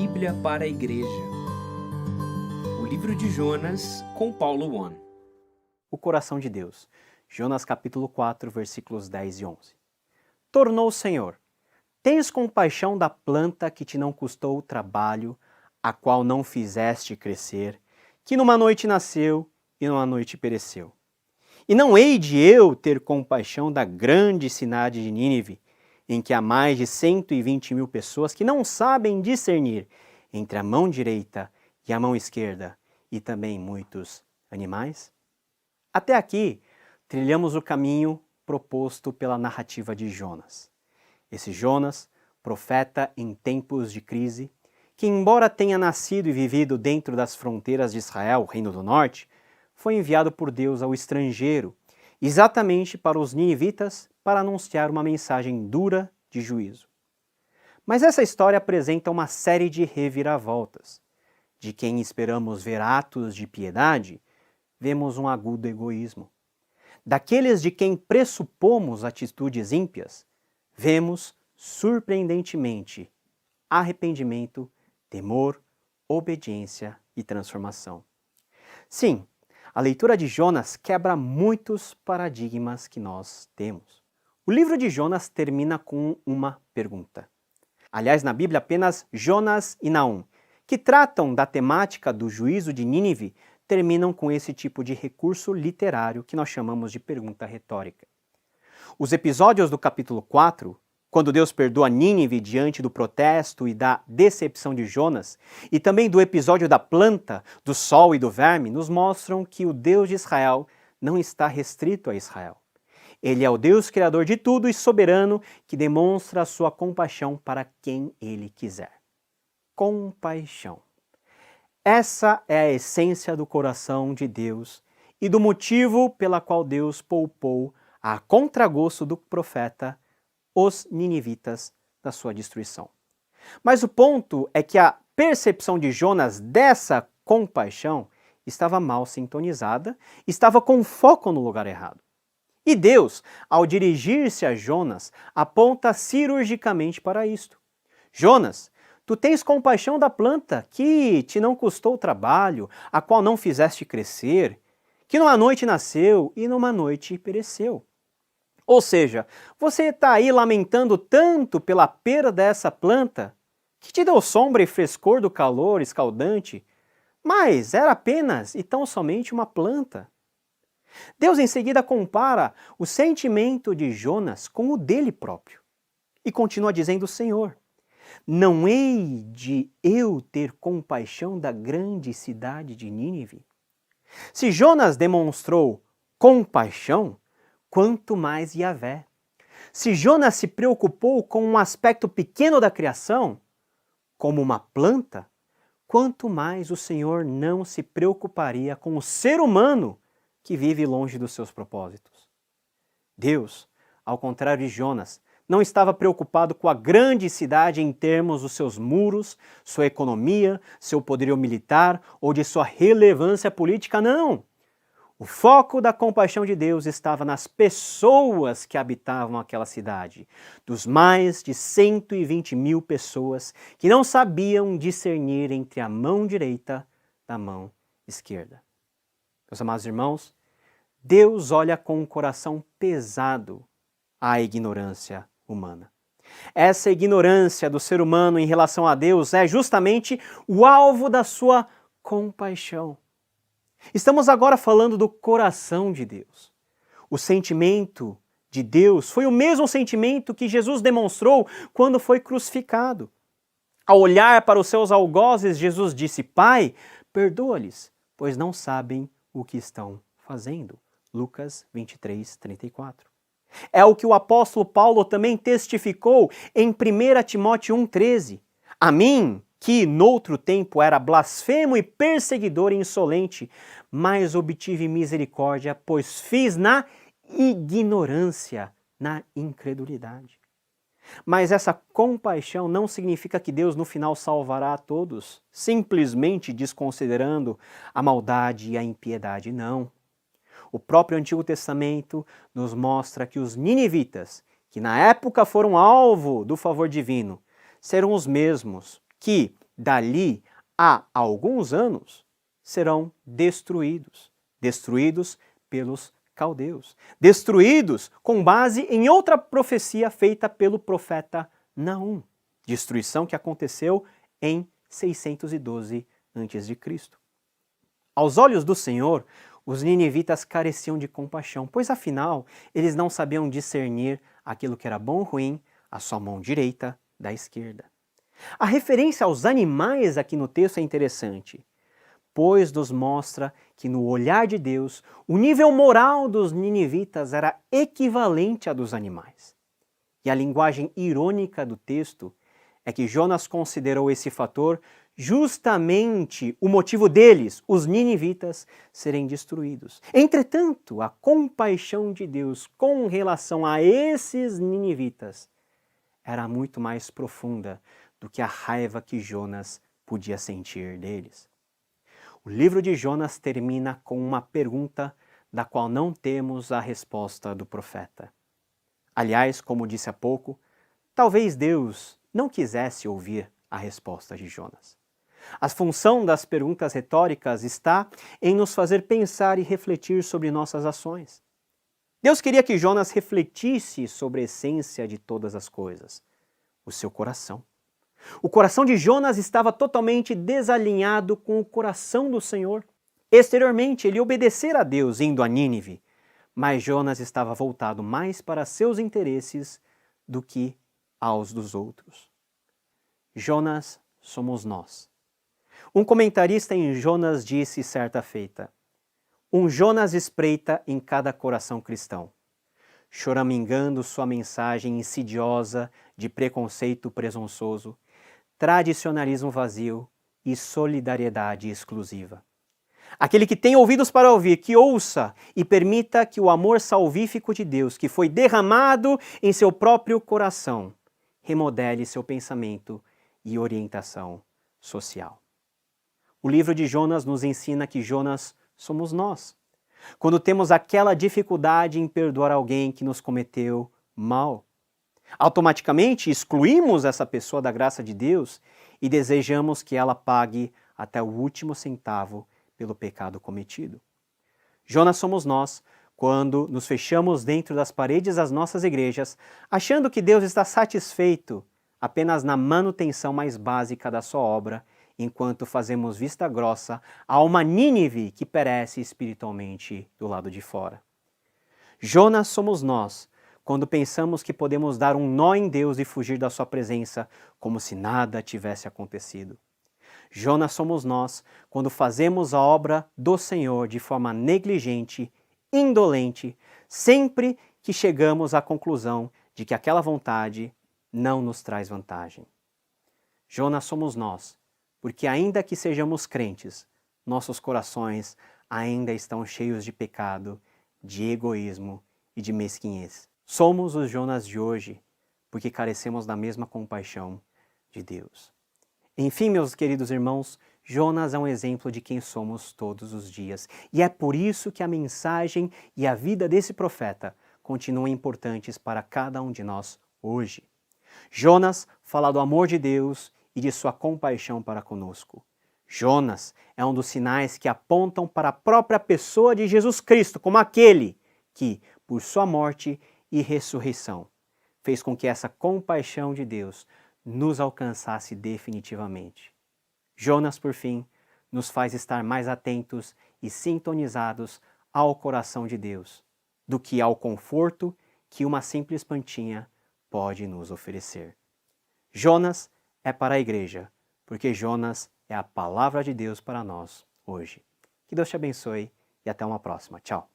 Bíblia para a Igreja. O livro de Jonas, com Paulo One. O coração de Deus. Jonas capítulo 4, versículos 10 e 11. Tornou o Senhor: tens compaixão da planta que te não custou trabalho, a qual não fizeste crescer, que numa noite nasceu e numa noite pereceu. E não hei de eu ter compaixão da grande cidade de Nínive, em que há mais de 120.000 pessoas que não sabem discernir entre a mão direita e a mão esquerda, e também muitos animais? Até aqui, trilhamos o caminho proposto pela narrativa de Jonas. Esse Jonas, profeta em tempos de crise, que embora tenha nascido e vivido dentro das fronteiras de Israel, Reino do Norte, foi enviado por Deus ao estrangeiro, exatamente para os ninivitas, para anunciar uma mensagem dura de juízo. Mas essa história apresenta uma série de reviravoltas. De quem esperamos ver atos de piedade, vemos um agudo egoísmo. Daqueles de quem pressupomos atitudes ímpias, vemos, surpreendentemente, arrependimento, temor, obediência e transformação. Sim, a leitura de Jonas quebra muitos paradigmas que nós temos. O livro de Jonas termina com uma pergunta. Aliás, na Bíblia, apenas Jonas e Naum, que tratam da temática do juízo de Nínive, terminam com esse tipo de recurso literário que nós chamamos de pergunta retórica. Os episódios do capítulo 4, quando Deus perdoa Nínive diante do protesto e da decepção de Jonas, e também do episódio da planta, do sol e do verme, nos mostram que o Deus de Israel não está restrito a Israel. Ele é o Deus criador de tudo e soberano que demonstra a sua compaixão para quem Ele quiser. Compaixão. Essa é a essência do coração de Deus e do motivo pela qual Deus poupou, a contragosto do profeta, os ninivitas da sua destruição. Mas o ponto é que a percepção de Jonas dessa compaixão estava mal sintonizada, estava com foco no lugar errado. E Deus, ao dirigir-se a Jonas, aponta cirurgicamente para isto. Jonas, tu tens compaixão da planta que te não custou trabalho, a qual não fizeste crescer, que numa noite nasceu e numa noite pereceu. Ou seja, você está aí lamentando tanto pela perda dessa planta, que te deu sombra e frescor do calor escaldante, mas era apenas e tão somente uma planta. Deus em seguida compara o sentimento de Jonas com o dele próprio. E continua dizendo o Senhor: não hei de eu ter compaixão da grande cidade de Nínive? Se Jonas demonstrou compaixão, quanto mais Yahvé. Se Jonas se preocupou com um aspecto pequeno da criação, como uma planta, quanto mais o Senhor não se preocuparia com o ser humano que vive longe dos seus propósitos. Deus, ao contrário de Jonas, não estava preocupado com a grande cidade em termos dos seus muros, sua economia, seu poderio militar ou de sua relevância política, não! O foco da compaixão de Deus estava nas pessoas que habitavam aquela cidade, dos mais de 120.000 pessoas que não sabiam discernir entre a mão direita da mão esquerda. Meus amados irmãos, Deus olha com um coração pesado à ignorância humana. Essa ignorância do ser humano em relação a Deus é justamente o alvo da sua compaixão. Estamos agora falando do coração de Deus. O sentimento de Deus foi o mesmo sentimento que Jesus demonstrou quando foi crucificado. Ao olhar para os seus algozes, Jesus disse: Pai, perdoa-lhes, pois não sabem o que estão fazendo. Lucas 23, 34. É o que o apóstolo Paulo também testificou em 1 Timóteo 1,13. A mim, que noutro tempo era blasfemo e perseguidor e insolente, mas obtive misericórdia, pois fiz na ignorância, na incredulidade. Mas essa compaixão não significa que Deus no final salvará a todos, simplesmente desconsiderando a maldade e a impiedade, não. O próprio Antigo Testamento nos mostra que os ninivitas, que na época foram alvo do favor divino, serão os mesmos que, dali a alguns anos, serão destruídos. Destruídos pelos caldeus. Destruídos com base em outra profecia feita pelo profeta Naum. Destruição que aconteceu em 612 a.C. Aos olhos do Senhor, os ninivitas careciam de compaixão, pois afinal eles não sabiam discernir aquilo que era bom ou ruim, a sua mão direita da esquerda. A referência aos animais aqui no texto é interessante, pois nos mostra que no olhar de Deus, o nível moral dos ninivitas era equivalente à dos animais. E a linguagem irônica do texto é que Jonas considerou esse fator justamente o motivo deles, os ninivitas, serem destruídos. Entretanto, a compaixão de Deus com relação a esses ninivitas era muito mais profunda do que a raiva que Jonas podia sentir deles. O livro de Jonas termina com uma pergunta da qual não temos a resposta do profeta. Aliás, como disse há pouco, talvez Deus não quisesse ouvir a resposta de Jonas. A função das perguntas retóricas está em nos fazer pensar e refletir sobre nossas ações. Deus queria que Jonas refletisse sobre a essência de todas as coisas, o seu coração. O coração de Jonas estava totalmente desalinhado com o coração do Senhor. Exteriormente, ele obedecera a Deus indo a Nínive, mas Jonas estava voltado mais para seus interesses do que aos dos outros. Jonas somos nós. Um comentarista em Jonas disse certa feita: um Jonas espreita em cada coração cristão, choramingando sua mensagem insidiosa de preconceito presunçoso, tradicionalismo vazio e solidariedade exclusiva. Aquele que tem ouvidos para ouvir, que ouça e permita que o amor salvífico de Deus, que foi derramado em seu próprio coração, remodele seu pensamento e orientação social. O livro de Jonas nos ensina que Jonas somos nós. Quando temos aquela dificuldade em perdoar alguém que nos cometeu mal, automaticamente excluímos essa pessoa da graça de Deus e desejamos que ela pague até o último centavo pelo pecado cometido. Jonas somos nós quando nos fechamos dentro das paredes das nossas igrejas, achando que Deus está satisfeito apenas na manutenção mais básica da sua obra, enquanto fazemos vista grossa a uma Nínive que perece espiritualmente do lado de fora. Jonas somos nós quando pensamos que podemos dar um nó em Deus e fugir da sua presença como se nada tivesse acontecido. Jonas somos nós quando fazemos a obra do Senhor de forma negligente, indolente, sempre que chegamos à conclusão de que aquela vontade não nos traz vantagem. Jonas somos nós, porque ainda que sejamos crentes, nossos corações ainda estão cheios de pecado, de egoísmo e de mesquinhez. Somos os Jonas de hoje, porque carecemos da mesma compaixão de Deus. Enfim, meus queridos irmãos, Jonas é um exemplo de quem somos todos os dias. E é por isso que a mensagem e a vida desse profeta continuam importantes para cada um de nós hoje. Jonas fala do amor de Deus e de sua compaixão para conosco. Jonas é um dos sinais que apontam para a própria pessoa de Jesus Cristo, como aquele que, por sua morte e ressurreição, fez com que essa compaixão de Deus nos alcançasse definitivamente. Jonas, por fim, nos faz estar mais atentos e sintonizados ao coração de Deus do que ao conforto que uma simples plantinha pode nos oferecer. Jonas é para a igreja, porque Jonas é a palavra de Deus para nós hoje. Que Deus te abençoe e até uma próxima. Tchau.